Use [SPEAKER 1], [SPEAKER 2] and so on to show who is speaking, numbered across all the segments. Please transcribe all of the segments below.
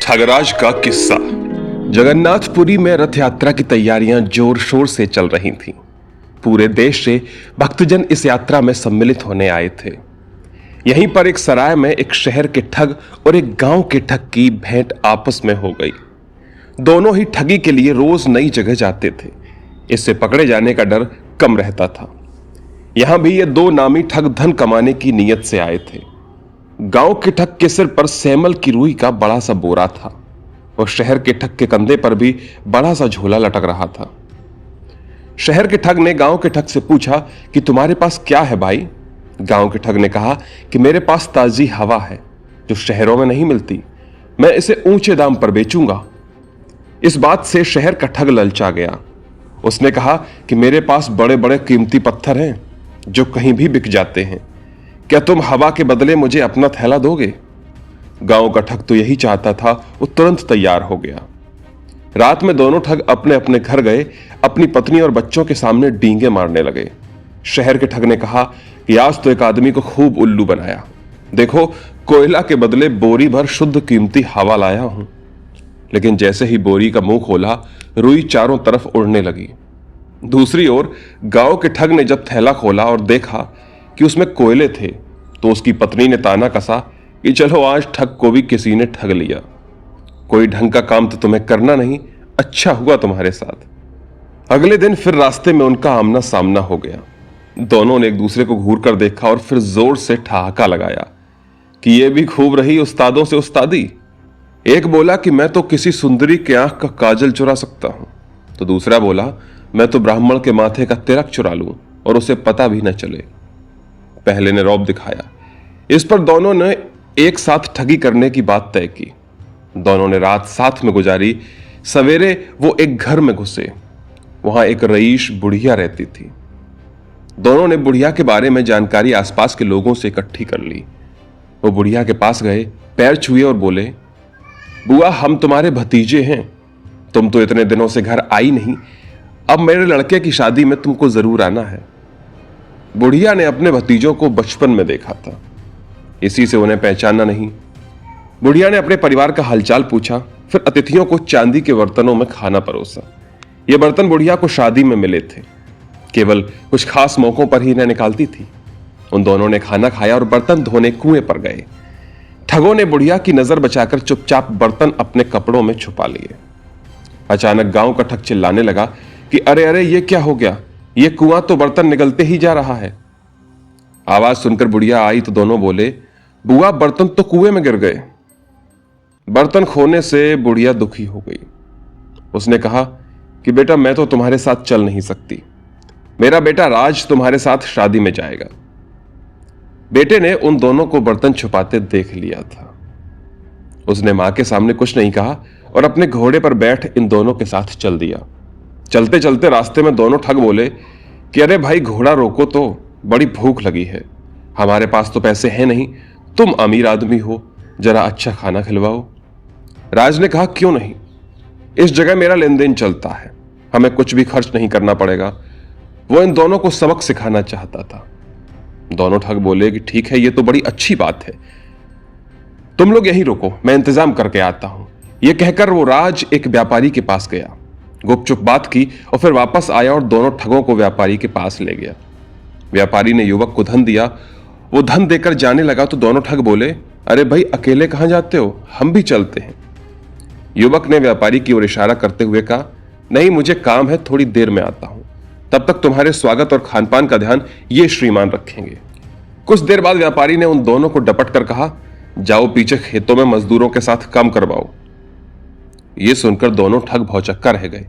[SPEAKER 1] ठगराज का किस्सा। जगन्नाथपुरी में रथ यात्रा की तैयारियां जोर शोर से चल रही थीं। पूरे देश से भक्तजन इस यात्रा में सम्मिलित होने आए थे। यहीं पर एक सराय में एक शहर के ठग और एक गांव के ठग की भेंट आपस में हो गई। दोनों ही ठगी के लिए रोज नई जगह जाते थे। इससे पकड़े जाने का डर कम रहता था। यहां भी ये दो नामी ठग धन कमाने की नीयत से आए थे। गांव के ठग के सिर पर सैमल की रुई का बड़ा सा बोरा था और शहर के ठग के कंधे पर भी बड़ा सा झोला लटक रहा था। शहर के ठग ने गांव के ठग से पूछा कि तुम्हारे पास क्या है भाई? गांव के ठग ने कहा कि मेरे पास ताजी हवा है जो शहरों में नहीं मिलती, मैं इसे ऊंचे दाम पर बेचूंगा। इस बात से शहर का ठग ललचा गया। उसने कहा कि मेरे पास बड़े बड़े कीमती पत्थर हैं जो कहीं भी बिक जाते हैं, क्या तुम हवा के बदले मुझे अपना थैला दोगे? गांव का ठग तो यही चाहता था। वो तुरंत तैयार हो गया। रात में दोनों ठग अपने अपने घर गए, अपनी पत्नी और बच्चों के सामने डींगे मारने लगे। शहर के ठग ने कहा कि आज तो एक आदमी को खूब उल्लू बनाया, देखो कोयला के बदले बोरी भर शुद्ध कीमती हवा लाया हूं। लेकिन जैसे ही बोरी का मुंह खोला, रुई चारों तरफ उड़ने लगी। दूसरी ओर गांव के ठग ने जब थैला खोला और देखा कि उसमें कोयले थे, तो उसकी पत्नी ने ताना कसा कि चलो आज ठग को भी किसी ने ठग लिया। कोई ढंग का काम तो तुम्हें करना नहीं, अच्छा हुआ तुम्हारे साथ। अगले दिन फिर रास्ते में उनका आमना सामना हो गया। दोनों ने एक दूसरे को घूर कर देखा और फिर जोर से ठहाका लगाया कि ये भी खूब रही उस्तादों से उस्तादी। एक बोला कि मैं तो किसी सुंदरी के आंख का काजल चुरा सकता हूं, तो दूसरा बोला मैं तो ब्राह्मण के माथे का तिलक चुरा लूं और उसे पता भी न चले। पहले ने रौब दिखाया। इस पर दोनों ने एक साथ ठगी करने की बात तय की। दोनों ने रात साथ में गुजारी। सवेरे वो एक घर में घुसे। वहां एक रईस बुढ़िया रहती थी। दोनों ने बुढ़िया के बारे में जानकारी आसपास के लोगों से इकट्ठी कर ली। वो बुढ़िया के पास गए, पैर छुए और बोले, बुआ हम तुम्हारे भतीजे हैं, तुम तो इतने दिनों से घर आई नहीं, अब मेरे लड़के की शादी में तुमको जरूर आना है। बुढ़िया ने अपने भतीजों को बचपन में देखा था, इसी से उन्हें पहचाना नहीं। बुढ़िया ने अपने परिवार का हालचाल पूछा, फिर अतिथियों को चांदी के बर्तनों में खाना परोसा। ये बर्तन बुढ़िया को शादी में मिले थे, केवल कुछ खास मौकों पर ही इन्हें निकालती थी। उन दोनों ने खाना खाया और बर्तन धोने कुएं पर गए। ठगों ने बुढ़िया की नजर बचाकर चुपचाप बर्तन अपने कपड़ों में छुपा लिए। अचानक गांव का ठग चिल्लाने लगा कि अरे अरे ये क्या हो गया, ये कुआं तो बर्तन निगलते ही जा रहा है। आवाज सुनकर बुढ़िया आई तो दोनों बोले, बुआ बर्तन तो कुएं में गिर गए। बर्तन खोने से बुढ़िया दुखी हो गई। उसने कहा कि बेटा मैं तो तुम्हारे साथ चल नहीं सकती, मेरा बेटा राज तुम्हारे साथ शादी में जाएगा। बेटे ने उन दोनों को बर्तन छुपाते देख लिया था। उसने मां के सामने कुछ नहीं कहा और अपने घोड़े पर बैठ इन दोनों के साथ चल दिया। चलते चलते रास्ते में दोनों ठग बोले कि अरे भाई घोड़ा रोको तो, बड़ी भूख लगी है, हमारे पास तो पैसे हैं नहीं, तुम अमीर आदमी हो, जरा अच्छा खाना खिलवाओ। राज ने कहा क्यों नहीं, इस जगह मेरा लेन देन चलता है, हमें कुछ भी खर्च नहीं करना पड़ेगा। वो इन दोनों को सबक सिखाना चाहता था। दोनों ठग बोले कि ठीक है, ये तो बड़ी अच्छी बात है, तुम लोग यहीं रुको, मैं इंतजाम करके आता हूं। यह कहकर वो राज एक व्यापारी के पास गया, गुपचुप बात की और फिर वापस आया और दोनों ठगों को व्यापारी के पास ले गया। व्यापारी ने युवक को धन दिया। वो धन देकर जाने लगा तो दोनों ठग बोले, अरे भाई अकेले कहां जाते हो, हम भी चलते हैं। युवक ने व्यापारी की ओर इशारा करते हुए कहा, नहीं मुझे काम है, थोड़ी देर में आता हूं, तब तक तुम्हारे स्वागत और खानपान का ध्यान ये श्रीमान रखेंगे। कुछ देर बाद व्यापारी ने उन दोनों को डपट कर कहा, जाओ पीछे खेतों में मजदूरों के साथ काम करवाओ। यह सुनकर दोनों ठग भौचक्का रह गए।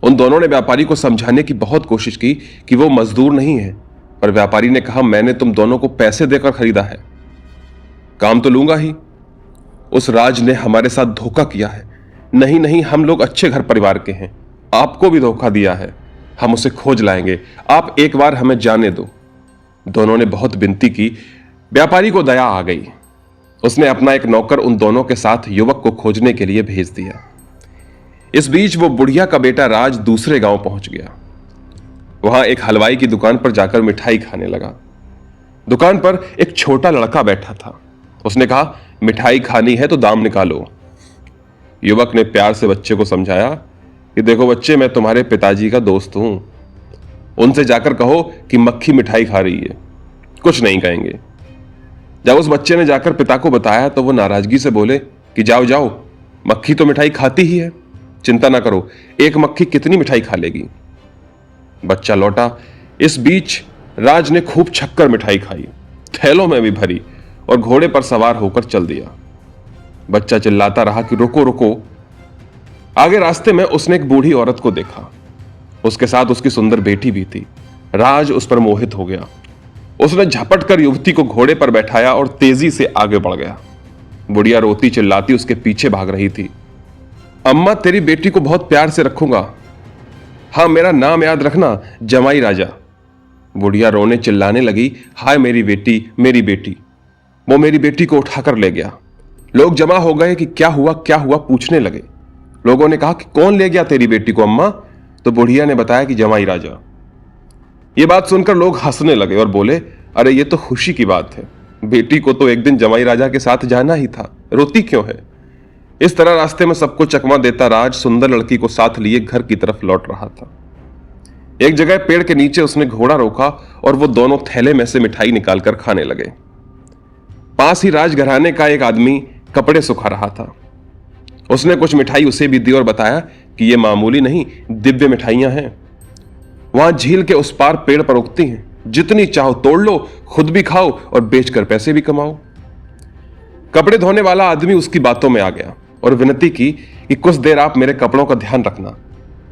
[SPEAKER 1] उन दोनों ने व्यापारी को समझाने की बहुत कोशिश की कि वो मजदूर नहीं है, पर व्यापारी ने कहा मैंने तुम दोनों को पैसे देकर खरीदा है, काम तो लूंगा ही। उस राज ने हमारे साथ धोखा किया है। नहीं नहीं, हम लोग अच्छे घर परिवार के हैं, आपको भी धोखा दिया है, हम उसे खोज लाएंगे, आप एक बार हमें जाने दो। दोनों ने बहुत विनती की। व्यापारी को दया आ गई। उसने अपना एक नौकर उन दोनों के साथ युवक को खोजने के लिए भेज दिया। इस बीच वो बुढ़िया का बेटा राज दूसरे गांव पहुंच गया। वहां एक हलवाई की दुकान पर जाकर मिठाई खाने लगा। दुकान पर एक छोटा लड़का बैठा था। उसने कहा मिठाई खानी है तो दाम निकालो। युवक ने प्यार से बच्चे को समझाया कि देखो बच्चे, मैं तुम्हारे पिताजी का दोस्त हूं, उनसे जाकर कहो कि मक्खी मिठाई खा रही है, कुछ नहीं कहेंगे। जब उस बच्चे ने जाकर पिता को बताया तो वो नाराजगी से बोले कि जाओ जाओ, मक्खी तो मिठाई खाती ही है, चिंता ना करो, एक मक्खी कितनी मिठाई खा लेगी। बच्चा लौटा। इस बीच राज ने खूब छक्कर मिठाई खाई, थैलों में भी भरी और घोड़े पर सवार होकर चल दिया। बच्चा चिल्लाता रहा कि रुको रुको। आगे रास्ते में उसने एक बूढ़ी औरत को देखा, उसके साथ उसकी सुंदर बेटी भी थी। राज उस पर मोहित हो गया। उसने झपट कर युवती को घोड़े पर बैठाया और तेजी से आगे बढ़ गया। बुढ़िया रोती चिल्लाती उसके पीछे भाग रही थी। अम्मा, तेरी बेटी को बहुत प्यार से रखूंगा, हाँ मेरा नाम याद रखना, जमाई राजा। बुढ़िया रोने चिल्लाने लगी, हाय मेरी बेटी, मेरी बेटी। वो मेरी बेटी को उठाकर ले गया। लोग जमा हो गए कि क्या हुआ पूछने लगे। लोगों ने कहा कि कौन ले गया तेरी बेटी को अम्मा? तो बुढ़िया ने बताया कि जमाई राजा। ये बात सुनकर लोग हंसने लगे और बोले, अरे ये तो खुशी की बात है, बेटी को तो एक दिन जमाई राजा के साथ जाना ही था, रोती क्यों है? इस तरह रास्ते में सबको चकमा देता राज सुंदर लड़की को साथ लिए घर की तरफ लौट रहा था। एक जगह पेड़ के नीचे उसने घोड़ा रोका और वो दोनों थैले में से मिठाई निकालकर खाने लगे। पास ही राजघराने का एक आदमी कपड़े सुखा रहा था। उसने कुछ मिठाई उसे भी दी और बताया कि ये मामूली नहीं, दिव्य मिठाइयां हैं, वहां झील के उस पार पेड़ पर उगती हैं, जितनी चाहो तोड़ लो, खुद भी खाओ और बेचकर पैसे भी कमाओ। कपड़े धोने वाला आदमी उसकी बातों में आ गया और विनती की कि कुछ देर आप मेरे कपड़ों का ध्यान रखना,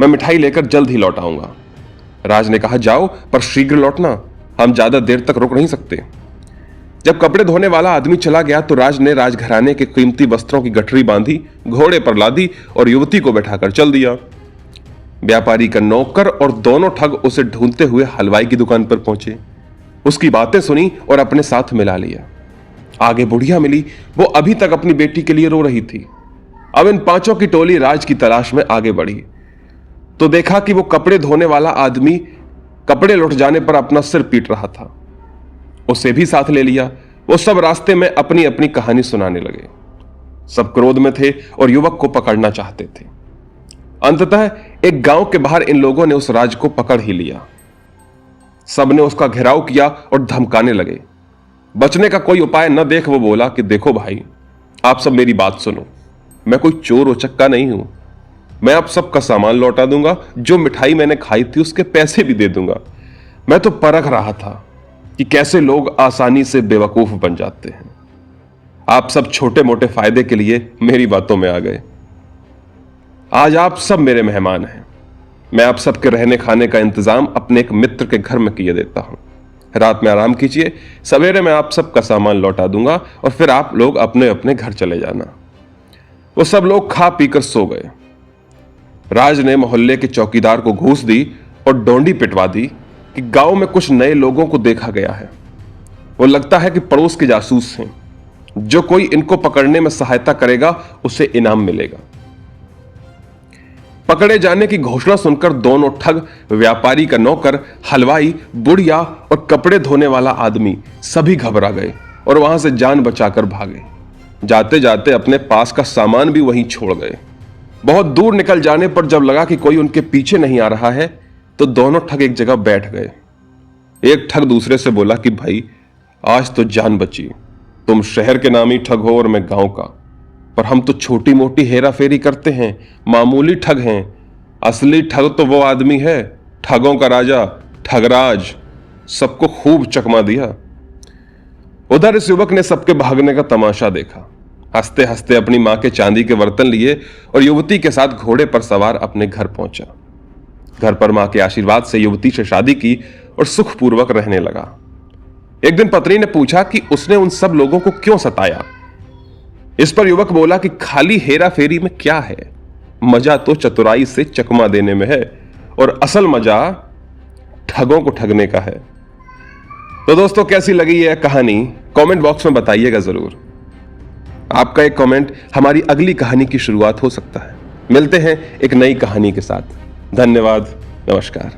[SPEAKER 1] मैं मिठाई लेकर जल्द ही लौट आऊंगा। राज ने कहा, जाओ पर शीघ्र लौटना, हम ज्यादा देर तक रुक नहीं सकते। जब कपड़े धोने वाला आदमी चला गया तो राज ने राजघराने के कीमती वस्त्रों की गठरी बांधी, घोड़े पर लादी और युवती को बैठाकर चल दिया। व्यापारी का नौकर और दोनों ठग उसे ढूंढते हुए हलवाई की दुकान पर पहुंचे। उसकी बातें सुनी और अपने साथ मिला लिया। आगे बुढ़िया मिली, वो अभी तक अपनी बेटी के लिए रो रही थी। अब इन पांचों की टोली राज की तलाश में आगे बढ़ी तो देखा कि वो कपड़े धोने वाला आदमी कपड़े लुट जाने पर अपना सिर पीट रहा था। उसे भी साथ ले लिया। वो सब रास्ते में अपनी अपनी कहानी सुनाने लगे। सब क्रोध में थे और युवक को पकड़ना चाहते थे। अंततः एक गांव के बाहर इन लोगों ने उस राज को पकड़ ही लिया। सबने उसका घेराव किया और धमकाने लगे। बचने का कोई उपाय न देख वो बोला कि देखो भाई, आप सब मेरी बात सुनो, मैं कोई चोर उचक्का नहीं हूं, मैं आप सबका सामान लौटा दूंगा, जो मिठाई मैंने खाई थी उसके पैसे भी दे दूंगा। मैं तो परख रहा था कि कैसे लोग आसानी से बेवकूफ बन जाते हैं। आप सब छोटे मोटे फायदे के लिए मेरी बातों में आ गए। आज आप सब मेरे मेहमान हैं। मैं आप सबके रहने खाने का इंतजाम अपने एक मित्र के घर में किए देता हूं। रात में आराम कीजिए, सवेरे मैं आप सबका सामान लौटा दूंगा और फिर आप लोग अपने अपने घर चले जाना। वो सब लोग खा पीकर सो गए। राज ने मोहल्ले के चौकीदार को घूस दी और डोंडी पिटवा दी कि गांव में कुछ नए लोगों को देखा गया है। वो लगता है कि पड़ोस के जासूस हैं। जो कोई इनको पकड़ने में सहायता करेगा उसे इनाम मिलेगा। पकड़े जाने की घोषणा सुनकर दोनों ठग, व्यापारी का नौकर, हलवाई, बुढ़िया और कपड़े धोने वाला आदमी सभी घबरा गए और वहां से जान बचाकर भागे। जाते जाते अपने पास का सामान भी वहीं छोड़ गए। बहुत दूर निकल जाने पर जब लगा कि कोई उनके पीछे नहीं आ रहा है तो दोनों ठग एक जगह बैठ गए। एक ठग दूसरे से बोला कि भाई, आज तो जान बची, तुम शहर के नामी ठग हो और मैं गांव का, पर हम तो छोटी मोटी हेरा फेरी करते हैं, मामूली ठग हैं। असली ठग तो वो आदमी है, ठगों का राजा ठगराज। सबको खूब चकमा दिया। उधर इस युवक ने सबके भागने का तमाशा देखा। हंसते हंसते अपनी मां के चांदी के बर्तन लिए और युवती के साथ घोड़े पर सवार अपने घर पहुंचा। घर पर मां के आशीर्वाद से युवती से शादी की और सुखपूर्वक रहने लगा। एक दिन पत्नी ने पूछा कि उसने उन सब लोगों को क्यों सताया। इस पर युवक बोला कि खाली हेरा फेरी में क्या है, मजा तो चतुराई से चकमा देने में है और असल मजा ठगों को ठगने का है। तो दोस्तों, कैसी लगी यह कहानी कमेंट बॉक्स में बताइएगा जरूर। आपका एक कमेंट हमारी अगली कहानी की शुरुआत हो सकता है। मिलते हैं एक नई कहानी के साथ। धन्यवाद, नमस्कार।